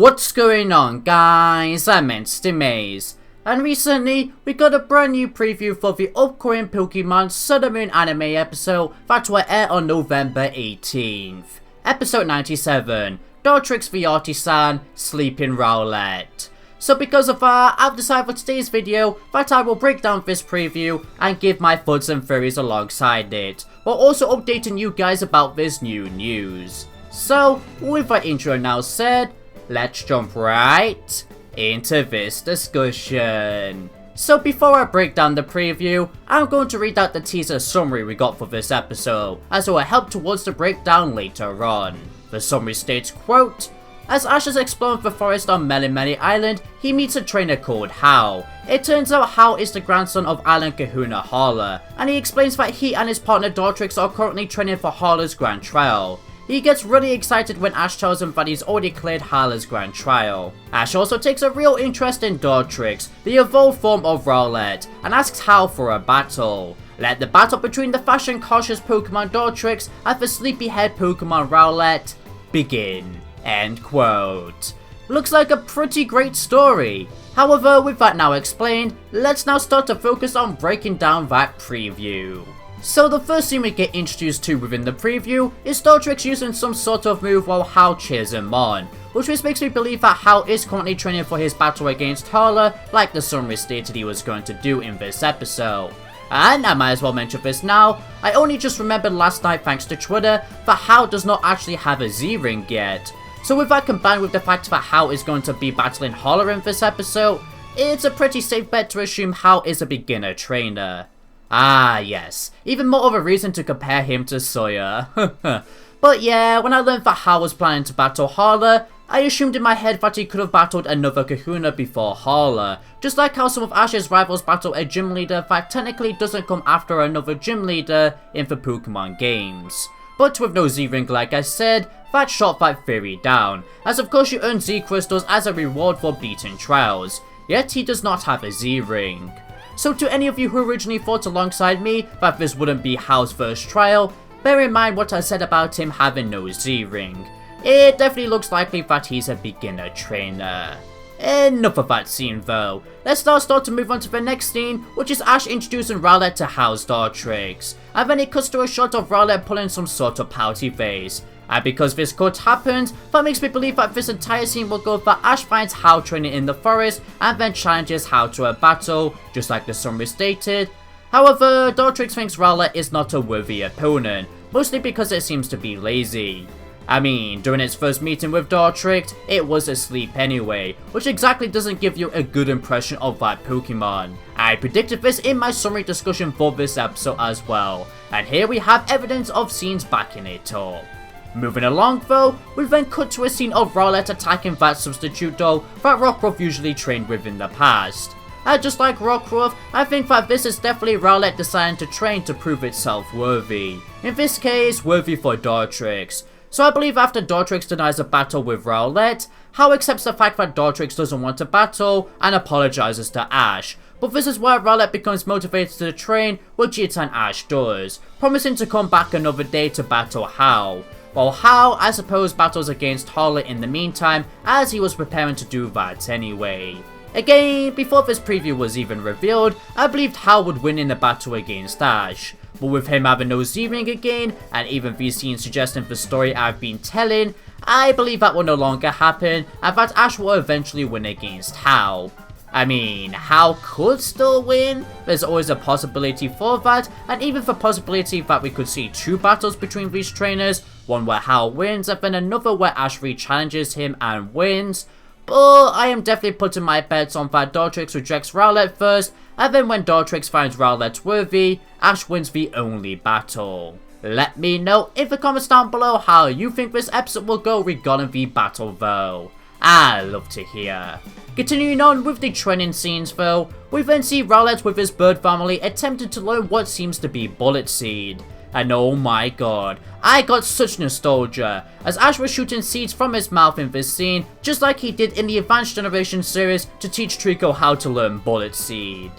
What's going on, guys? I'm Maze, and recently we got a brand new preview for the upcoming Pokemon Sun and Moon anime episode that will air on November 18th. Episode 97, Dartrix the Artisan, Sleeping Rowlet. So because of that, I've decided for today's video that I will break down this preview and give my thoughts and theories alongside it, while also updating you guys about this new news. So, with that intro now said, let's jump right into this discussion. So before I break down the preview, I'm going to read out the teaser summary we got for this episode, as it will help towards the breakdown later on. The summary states, quote, "As Ash is exploring the forest on Melemele Island, he meets a trainer called Hau. It turns out Hau is the grandson of Island Kahuna Hala, and he explains that he and his partner Dartrix are currently training for Hala's Grand Trial. He gets really excited when Ash tells him that he's already cleared Hala's Grand Trial. Ash also takes a real interest in Dartrix, the evolved form of Rowlet, and asks Hau for a battle. Let the battle between the fashion-cautious Pokemon Dartrix and the sleepyhead Pokemon Rowlet begin." End quote. Looks like a pretty great story. However, with that now explained, let's now start to focus on breaking down that preview. So the first scene we get introduced to within the preview is Dartrix using some sort of move while Hau cheers him on, which makes me believe that Hau is currently training for his battle against Hala like the summary stated he was going to do in this episode. And I might as well mention this now, I only just remembered last night thanks to Twitter that Hau does not actually have a Z-Ring yet. So with that combined with the fact that Hau is going to be battling Hala in this episode, it's a pretty safe bet to assume Hau is a beginner trainer. Ah yes, even more of a reason to compare him to Sawyer. But yeah, when I learned that Hau was planning to battle Hala, I assumed in my head that he could have battled another Kahuna before Hala, just like how some of Ash's rivals battle a gym leader that technically doesn't come after another gym leader in the Pokemon games. But with no Z-Ring like I said, that shot that theory down, as of course you earn Z-Crystals as a reward for beating trials, yet he does not have a Z-Ring. So to any of you who originally thought alongside me that this wouldn't be Hau's first trial, bear in mind what I said about him having no Z-Ring. It definitely looks likely that he's a beginner trainer. Enough of that scene though, let's now start to move on to the next scene, which is Ash introducing Rowlet to Hau's Dartrix, and then it cuts to a shot of Rowlet pulling some sort of pouty face. And because this cut happens, that makes me believe that this entire scene will go that Ash finds Hau training in the forest and then challenges Hau to a battle, just like the summary stated. However, Dartrix thinks Rowlet is not a worthy opponent, mostly because it seems to be lazy. I mean, during its first meeting with Dartrix, it was asleep anyway, which exactly doesn't give you a good impression of that Pokemon. I predicted this in my summary discussion for this episode as well, and here we have evidence of scenes backing it up. Moving along though, we then cut to a scene of Rowlet attacking that substitute doll that Rockruff usually trained with in the past. And just like Rockruff, I think that this is definitely Rowlet deciding to train to prove itself worthy. In this case, worthy for Dartrix. So I believe after Dartrix denies a battle with Rowlet, Hau accepts the fact that Dartrix doesn't want to battle and apologizes to Ash. But this is where Rowlet becomes motivated to train, which it and Ash does, promising to come back another day to battle Hau. While Hau, I suppose, battles against Hala in the meantime, as he was preparing to do that anyway. Again, before this preview was even revealed, I believed Hau would win in the battle against Ash. But with him having no Z-Ring again, and even these scenes suggesting the story I've been telling, I believe that will no longer happen, and that Ash will eventually win against Hau. I mean, Hau could still win, there's always a possibility for that, and even the possibility that we could see two battles between these trainers, one where Hau wins and then another where Ash re-challenges him and wins. But I am definitely putting my bets on that Dartrix rejects Rowlet first, and then when Dartrix finds Rowlet worthy, Ash wins the only battle. Let me know in the comments down below how you think this episode will go regarding the battle though. I love to hear. Continuing on with the training scenes though, we then see Rowlet with his bird family attempting to learn what seems to be Bullet Seed. And oh my god, I got such nostalgia, as Ash was shooting seeds from his mouth in this scene, just like he did in the Advanced Generation series to teach Trico how to learn Bullet Seed.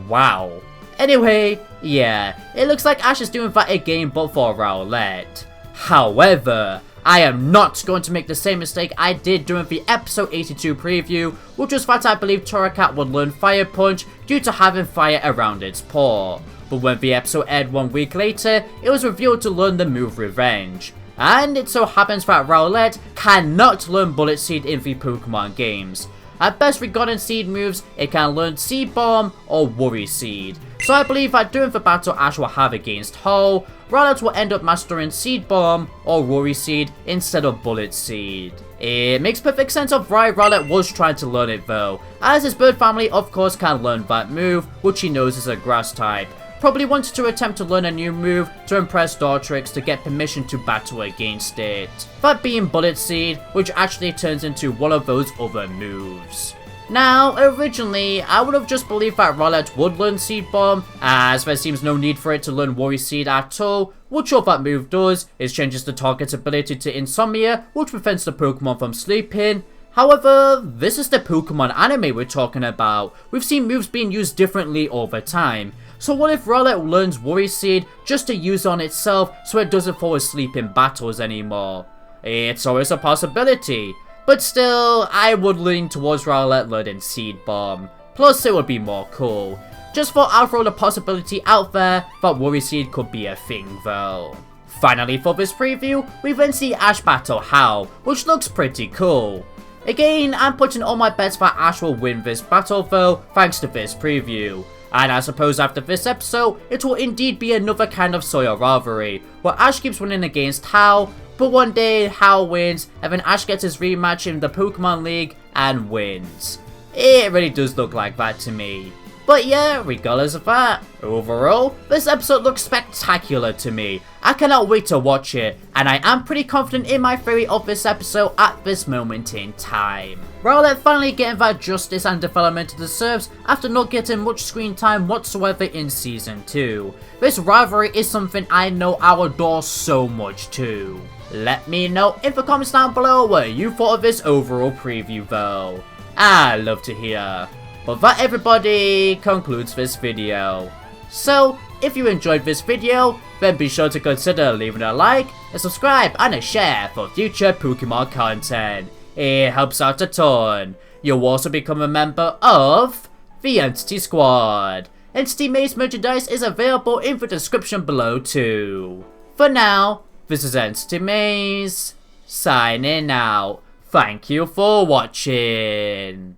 Wow. Anyway, yeah, it looks like Ash is doing that again but for Rowlet. However, I am not going to make the same mistake I did during the episode 82 preview, which was that I believed Torracat would learn Fire Punch due to having fire around its paw. But when the episode aired 1 week later, it was revealed to learn the move Revenge. And it so happens that Rowlet cannot learn Bullet Seed in the Pokemon games. At best regarding seed moves, it can learn Seed Bomb or Worry Seed. So I believe that during the battle Ash will have against Ho, Rowlet will end up mastering Seed Bomb or Worry Seed instead of Bullet Seed. It makes perfect sense of why Rowlet was trying to learn it though, as his bird family of course can learn that move, which he knows is a grass type. Probably wanted to attempt to learn a new move to impress Dartrix to get permission to battle against it. That being Bullet Seed, which actually turns into one of those other moves. Now, originally, I would have just believed that Rowlet would learn Seed Bomb, as there seems no need for it to learn Worry Seed at all, which all that move does is changes the target's ability to Insomnia, which prevents the Pokemon from sleeping. However, this is the Pokemon anime we're talking about. We've seen moves being used differently over time. So what if Rowlet learns Worry Seed just to use on itself so it doesn't fall asleep in battles anymore? It's always a possibility. But still, I would lean towards Rowlet learning Seed Bomb. Plus, it would be more cool. Just thought I'd throw the possibility out there that Worry Seed could be a thing though. Finally for this preview, we then see Ash battle Hau, which looks pretty cool. Again, I'm putting all my bets that Ash will win this battle though, thanks to this preview. And I suppose after this episode, it will indeed be another kind of Sawyer rivalry, where Ash keeps winning against Hau, but one day Hau wins, and then Ash gets his rematch in the Pokemon League and wins. It really does look like that to me. But yeah, regardless of that, overall, this episode looks spectacular to me. I cannot wait to watch it, and I am pretty confident in my theory of this episode at this moment in time. Rowlet finally getting that justice and development it deserves after not getting much screen time whatsoever in Season 2. This rivalry is something I know I adore so much too. Let me know in the comments down below what you thought of this overall preview though. I'd love to hear. But that everybody concludes this video. So, if you enjoyed this video, then be sure to consider leaving a like, a subscribe and a share for future Pokemon content. It helps out a ton. You'll also become a member of the Entity Squad. Entity Maze merchandise is available in the description below too. For now, this is Entity Maze, signing out. Thank you for watching.